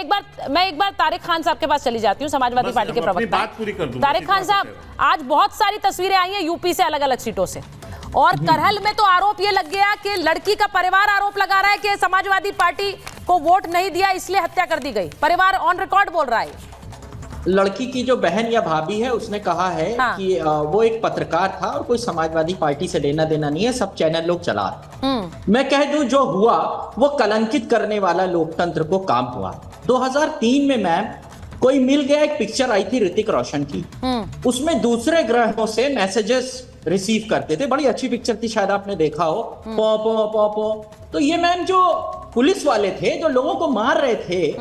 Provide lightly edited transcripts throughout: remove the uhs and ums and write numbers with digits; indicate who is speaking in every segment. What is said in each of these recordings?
Speaker 1: मैं एक बार तारिक खान साहब के पास चली जाती हूँ, समाजवादी पार्टी के प्रवक्ता। तारिक खान साहब, आज बहुत सारी तस्वीरें आई हैं यूपी से, अलग अलग सीटों से, और करहल में तो आरोप ये लग गया कि लड़की का परिवार आरोप लगा रहा है कि समाजवादी पार्टी को वोट नहीं दिया इसलिए हत्या कर दी गई। परिवार ऑन रिकॉर्ड बोल रहा है।
Speaker 2: लड़की की जो बहन या भाभी है उसने कहा है कि वो एक पत्रकार था और कोई समाजवादी पार्टी से लेना देना नहीं है, सब चैनल लोग चला रहे। मैं कह दूं जो हुआ वो कलंकित करने वाला लोकतंत्र को काम हुआ। 2003 में मैम कोई मिल गया, एक पिक्चर आई थी ऋतिक रोशन की, उसमें दूसरे ग्रहों से मैसेजेस रिसीव करते थे। बड़ी अच्छी पिक्चर थी, शायद आपने देखा हो। पो पो पो पो। तो ये मैम जो पुलिस वाले थे जो लोगों को मार रहे थे,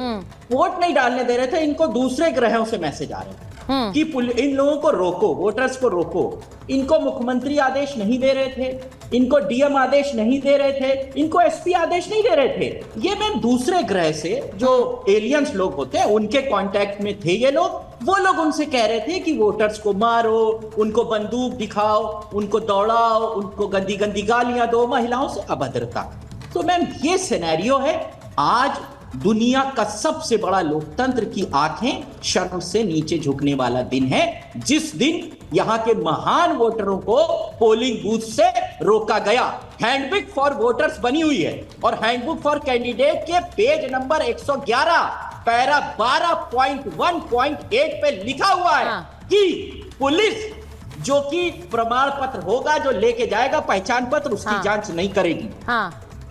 Speaker 2: वोट नहीं डालने दे रहे थे, इनको दूसरे ग्रहों से मैसेज आ रहे थे कि इन लोगों को रोको, वोटर्स को रोको। इनको मुख्यमंत्री आदेश नहीं दे रहे थे, इनको डीएम आदेश नहीं दे रहे थे, इनको एसपी आदेश नहीं दे रहे थे। ये मैम दूसरे ग्रह से जो एलियंस लोग होते हैं उनके कांटेक्ट में थे ये लोग। वो लोग उनसे कह रहे थे कि वोटर्स को मारो, उनको बंदूक दिखाओ, उनको दौड़ाओ, उनको गंदी गंदी गालियां दो, महिलाओं से अभद्रता। तो मैम ये सिनेरियो है। आज दुनिया का सबसे बड़ा लोकतंत्र की आंखें शर्म से नीचे झुकने वाला दिन है, जिस दिन यहां के महान वोटरों को पोलिंग बूथ से रोका गया। हैंडबुक फॉर वोटर्स बनी हुई है और हैंडबुक फॉर कैंडिडेट के पेज नंबर 111 पैरा 12.1.8 पे लिखा हुआ है कि पुलिस जो कि प्रमाण पत्र होगा जो लेके जाएगा पहचान पत्र, उसकी जांच नहीं करेगी।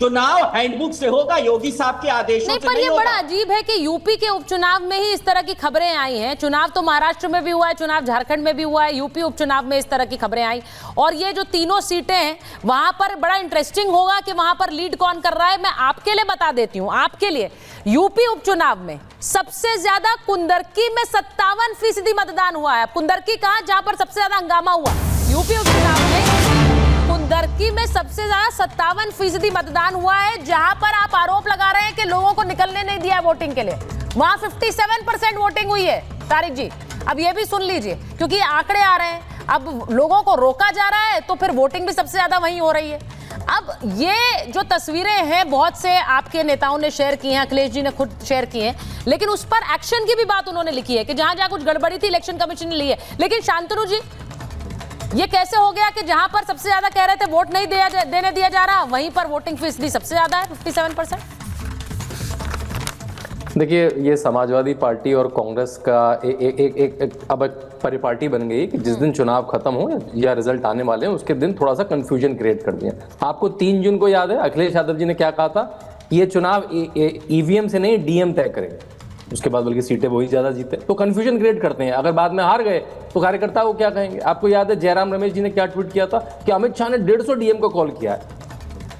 Speaker 2: चुनाव हैंडबुक से होगा, योगी साहब के आदेशों से नहीं होगा।
Speaker 1: पर ये बड़ा अजीब है कि यूपी के उपचुनाव में ही इस तरह की खबरें आई हैं। चुनाव तो महाराष्ट्र में भी हुआ है, चुनाव झारखंड में भी हुआ है, यूपी उपचुनाव में इस तरह की खबरें आई। और ये जो तीनों सीटें हैं वहां पर बड़ा इंटरेस्टिंग होगा कि वहां पर लीड कौन कर रहा है। मैं आपके लिए बता देती हूँ, आपके लिए यूपी उपचुनाव में सबसे ज्यादा कुंदरकी में 57% मतदान हुआ है। कुंदरकी कहां, जहां पर सबसे ज्यादा हंगामा हुआ। यूपी उपचुनाव में कुंदरकी में सबसे ज्यादा 57% मतदान हुआ है, जहां पर आप आरोप लगा रहे हैं कि लोगों को निकलने नहीं दिया है वोटिंग के लिए। वहां 57% वोटिंग हुई है। तारिक जी, अब ये भी सुन लीजिए, क्योंकि आंकड़े आ रहे हैं। अब लोगों को रोका जा रहा है तो फिर वोटिंग भी सबसे ज्यादा वहीं हो रही है। अब ये जो तस्वीरें हैं बहुत से आपके नेताओं ने शेयर की हैं, अखिलेश जी ने खुद शेयर की हैं, लेकिन उस पर एक्शन की भी बात उन्होंने लिखी है कि जहां जहां कुछ गड़बड़ी थी इलेक्शन कमीशन ने ली है। लेकिन शांतनु जी, ये कैसे हो गया कि जहां पर सबसे ज्यादा कह रहे थे वोट नहीं देने दिया जा रहा, वहीं पर वोटिंग फीसदी सबसे ज्यादा है 57%?
Speaker 3: देखिए, ये समाजवादी पार्टी और कांग्रेस का अब एक परिपाटी बन गई कि जिस दिन चुनाव खत्म हो या रिजल्ट आने वाले हैं उसके दिन थोड़ा सा कंफ्यूजन क्रिएट कर दिया। आपको 3 जून को याद है अखिलेश यादव जी ने क्या कहा था? ये चुनाव ईवीएम से नहीं डीएम तय करेगा। उसके बाद बल्कि सीटें वही ज्यादा जीते, तो कंफ्यूजन क्रिएट करते हैं। अगर बाद में हार गए तो कार्यकर्ता को क्या कहेंगे? आपको याद है जयराम रमेश जी ने क्या ट्वीट किया था कि अमित शाह ने 150 डीएम को कॉल किया है।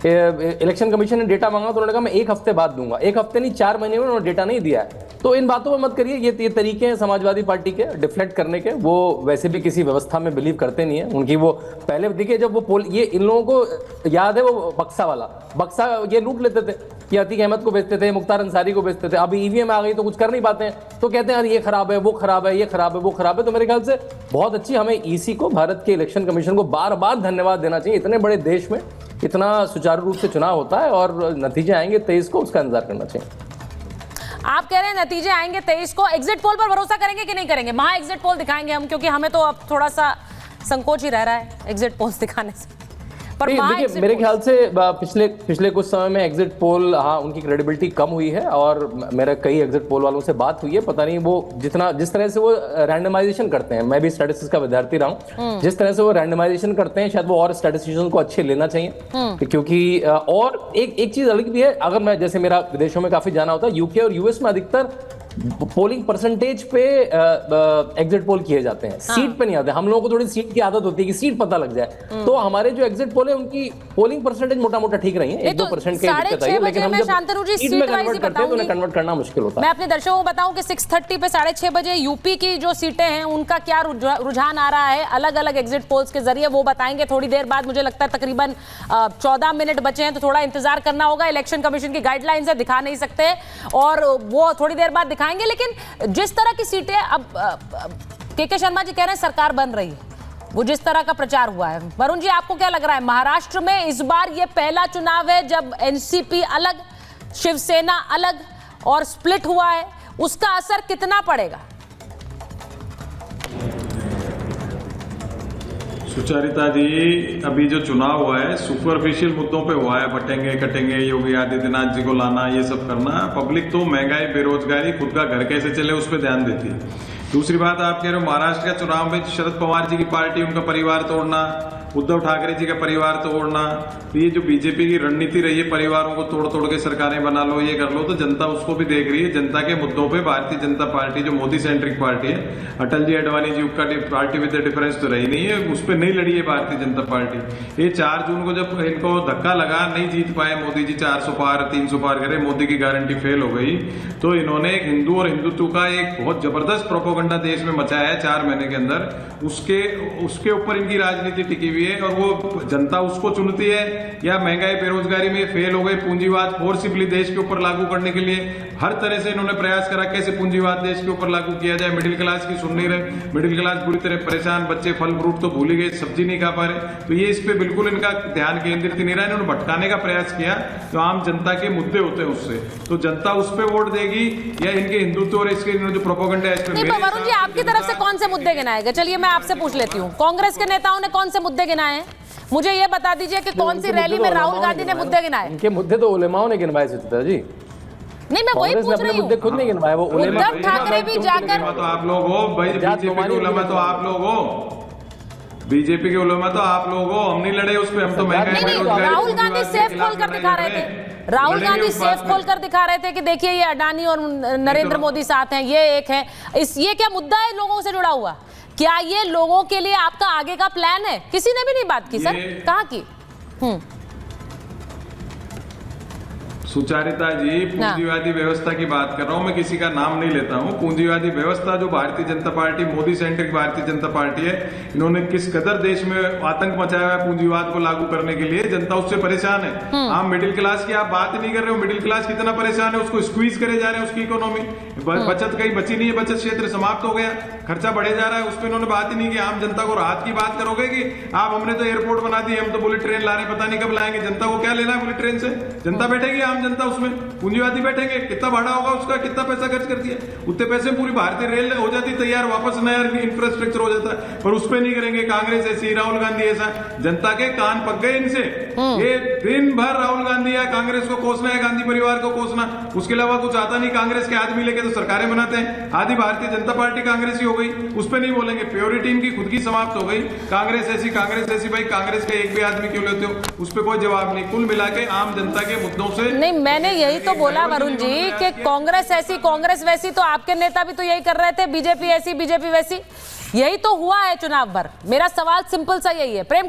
Speaker 3: इलेक्शन कमीशन ने डेटा मांगा तो उन्होंने कहा मैं 1 हफ्ते बाद दूंगा। 1 हफ्ते नहीं, 4 महीने में उन्होंने डेटा नहीं दिया है। तो इन बातों में मत करिए। ये तरीके हैं समाजवादी पार्टी के डिफ्लेक्ट करने के। वो वैसे भी किसी व्यवस्था में बिलीव करते नहीं है। उनकी वो पहले देखिए, जब वो ये इन लोगों को याद है वो बक्सा वाला, बक्सा ये लूट लेते थे कि अतीक अहमद को बेचते थे, मुख्तार अंसारी को बेचते थे। अब ईवीएम आ गई तो कुछ कर नहीं पाते हैं, तो कहते हैं ये खराब है, वो खराब है, ये खराब है, वो खराब है। तो मेरे ख्याल से बहुत अच्छी हमें ईसी को, भारत के इलेक्शन कमीशन को बार बार धन्यवाद देना चाहिए। इतने बड़े देश में इतना सुचारू रूप से चुनाव होता है और नतीजे आएंगे 23 को, उसका इंतजार करना चाहिए।
Speaker 1: आप कह रहे हैं नतीजे आएंगे 23 को, एग्जिट पोल पर भरोसा करेंगे कि नहीं करेंगे? महा एग्जिट पोल दिखाएंगे हम, क्योंकि हमें तो अब थोड़ा सा संकोच ही रह रहा है एग्जिट पोल्स दिखाने से। पर
Speaker 3: देखिए, मेरे ख्याल से पिछले कुछ समय में एग्जिट पोल, हाँ, उनकी क्रेडिबिलिटी कम हुई है और मेरा कई एग्जिट पोल वालों से बात हुई है। पता नहीं वो जिस तरह से वो रैंडमाइजेशन करते हैं, मैं भी स्टैटिस्टिक्स का विद्यार्थी रहा हूँ, जिस तरह से वो रैंडमाइजेशन करते हैं शायद वो और स्टैटिस्टिशियन को अच्छे लेना चाहिए। क्योंकि और एक चीज अलग भी है, अगर मैं जैसे मेरा विदेशों में काफी जाना होता है, यूके और यूएस में अधिकतर पोलिंग परसेंटेज पे एग्जिट पोल किए जाते हैं, सीट पे नहीं आते। हम लोगों को थोड़ी सीट की आदत होती है कि सीट पता लग जाए, तो हमारे जो एग्जिट पोल है उनकी पोलिंग परसेंटेज मोटा मोटा ठीक रही है, 1-2% की दिक्कत आई है, लेकिन हम जब सीट में कन्वर्ट करते हैं तो उन्हें कन्वर्ट करना मुश्किल होता है।
Speaker 1: मैं अपने दर्शकों को बताऊं कि 6:30 पे 6:30 बजे यूपी की जो सीटें हैं उनका क्या रुझान आ रहा है अलग अलग एग्जिट पोल्स के जरिए, वो बताएंगे थोड़ी देर बाद। मुझे लगता है तकरीबन 14 मिनट बचे हैं, तो थोड़ा इंतजार करना होगा। इलेक्शन कमीशन की गाइडलाइंस है, दिखा नहीं सकते, और वो थोड़ी देर बाद दिखाएंगे। लेकिन जिस तरह की सीटें अब के शर्मा जी कह रहे हैं सरकार बन रही है, वो जिस तरह का प्रचार हुआ है, वरुण जी आपको क्या लग रहा है? महाराष्ट्र में इस बार ये पहला चुनाव है जब एनसीपी अलग, शिवसेना अलग और स्प्लिट हुआ है, उसका असर कितना पड़ेगा?
Speaker 4: सुचरिता जी, अभी जो चुनाव हुआ है सुपरफिशियल मुद्दों पे हुआ है, बटेंगे कटेंगे, योगी आदित्यनाथ जी को लाना, ये सब करना। पब्लिक तो महंगाई, बेरोजगारी, खुद का घर कैसे चले उस पर ध्यान देती है। दूसरी बात, आप कह रहे हो महाराष्ट्र का चुनाव में शरद पवार जी की पार्टी, उनका परिवार तोड़ना, उद्धव ठाकरे जी का परिवार तोड़ना, तो ये जो बीजेपी की रणनीति रही है परिवारों को तोड़ तोड़ के सरकारें बना लो, ये कर लो, तो जनता उसको भी देख रही है। जनता के मुद्दों पे भारतीय जनता पार्टी जो मोदी सेंट्रिक पार्टी है, अटल जी अडवाणी जी का पार्टी विद डिफरेंस तो रही नहीं है, उस पर नहीं लड़ी है भारतीय जनता पार्टी। ये 4 जून को जब इनको धक्का लगा, नहीं जीत पाए मोदी जी, 400 पार 300 पार करे, मोदी की गारंटी फेल हो गई, तो इन्होंने एक हिंदू और हिंदुत्व का एक बहुत जबरदस्त प्रोपेगेंडा देश में मचाया है 4 महीने के अंदर। उसके ऊपर इनकी राजनीति टिकी हुई है और वो जनता उसको चुनती है। या महंगाई बेरोजगारी में फेल हो गए, पूंजीवाद फोर्सिबली देश के ऊपर लागू करने के लिए हर तरह से इन्होंने प्रयास करा, कैसे पूंजीवाद देश के ऊपर लागू किया जाए। मिडिल क्लास की सुन नहीं रहे, मिडिल क्लास बुरी तरह परेशान, बच्चे फल फ्रूट तो भूल ही गए, सब्जी नहीं खा पा रहे, तो ये इस पे बिल्कुल इनका ध्यान केंद्रित नहीं रहा। इन्होंने भटकाने का प्रयास किया जो आम जनता के मुद्दे होते हैं उससे, तो जनता उस पर वोट देगी या इनके हिंदुत्व और इसके जो प्रोपेगेंडा है इस पे।
Speaker 1: वरुण जी, आपकी तरफ से कौन से मुद्दे गिनाए गए? चलिए मैं आपसे पूछ लेती हूँ, कांग्रेस के नेताओं ने कौन से मुद्दे गिनाए हैं? मुझे ये बता दीजिए कि कौन सी रैली में राहुल गांधी ने मुद्दे गिनाए?
Speaker 3: इनके मुद्दे तो उलेमाओं ने गिनवाए सुचिता जी।
Speaker 1: नहीं, मैं वही पूछ रही हूँ,
Speaker 3: मुद्दे खुद नहीं गिनवाए, वो
Speaker 1: उद्धव ठाकरे भी जाकर,
Speaker 4: तो आप लोग हो भाई, बीजेपी के उलेमा तो आप लोग हो, बीजेपी के उलेमा तो आप लोग हो, हम नहीं लड़े उस पे, हम तो महंगाई।
Speaker 1: राहुल गांधी सेफ खोल कर दिखा रहे थे, राहुल गांधी सेफ खोल कर दिखा रहे थे कि देखिए ये अडानी और नरेंद्र मोदी साथ हैं, ये एक है। ये क्या मुद्दा है लोगों से जुड़ा हुआ? क्या ये लोगों के लिए आपका आगे का प्लान है? किसी ने भी नहीं बात की सर, कहाँ की?
Speaker 4: सुचारिता जी, पूंजीवादी व्यवस्था की बात कर रहा हूं मैं, किसी का नाम नहीं लेता हूं। पूंजीवादी व्यवस्था जो Bharatiya Janata party, Modi centric Bharatiya Janata party है, इन्होंने किस कदर देश में आतंक मचाया है पूंजीवाद को लागू करने के लिए, जनता उससे परेशान है। आप मिडिल क्लास की आप बात नहीं कर रहे हो, मिडिल क्लास कितना परेशान है, उसको स्क्वीज करे जा रहे हैं, उसकी इकोनॉमी, बचत कहीं बची नहीं है, बचत क्षेत्र समाप्त हो गया, खर्चा बढ़े जा रहा है, उस पर इन्होंने बात ही नहीं की। आम जनता को राहत की बात करोगे कि आप हमने तो एयरपोर्ट बना दी, हम तो बुलेट ट्रेन ला रहे, पता नहीं कब लाएंगे। जनता को क्या लेना है बुलेट ट्रेन से? जनता बैठेगी, आम जनता उसमें, पूंजीवादी बैठेंगे, कितना भाड़ा होगा उसका, कितना पैसा खर्च कर दिया, उतने पैसे पूरी भारतीय रेल हो जाती तैयार, वापस नया इंफ्रास्ट्रक्चर हो जाता है, पर उस पर नहीं करेंगे। कांग्रेस ऐसी, राहुल गांधी ऐसा, जनता के कान पक गए इनसे। ये दिन भर राहुल गांधी या कांग्रेस को कोसना है, गांधी परिवार को कोसना, उसके अलावा कुछ आता नहीं। कांग्रेस के आदमी लेके तो सरकारें बनाते हैं, आधी भारतीय जनता पार्टी कांग्रेसी हो गई, उस पर नहीं बोलेंगे। प्योरिटी इनकी खुद की समाप्त हो गई, कांग्रेस ऐसी, भाई कांग्रेस के एक भी आदमी क्यों लेते हो, उस पर कोई जवाब नहीं। कुल मिला के आम जनता के मुद्दों से
Speaker 1: नहीं, मैंने यही तो बोला वरुण जी कि कांग्रेस ऐसी कांग्रेस वैसी, तो आपके नेता भी तो यही कर रहे थे, बीजेपी ऐसी बीजेपी वैसी, यही तो हुआ है चुनाव भर। मेरा सवाल सिंपल सा यही है। प्रेम कुमार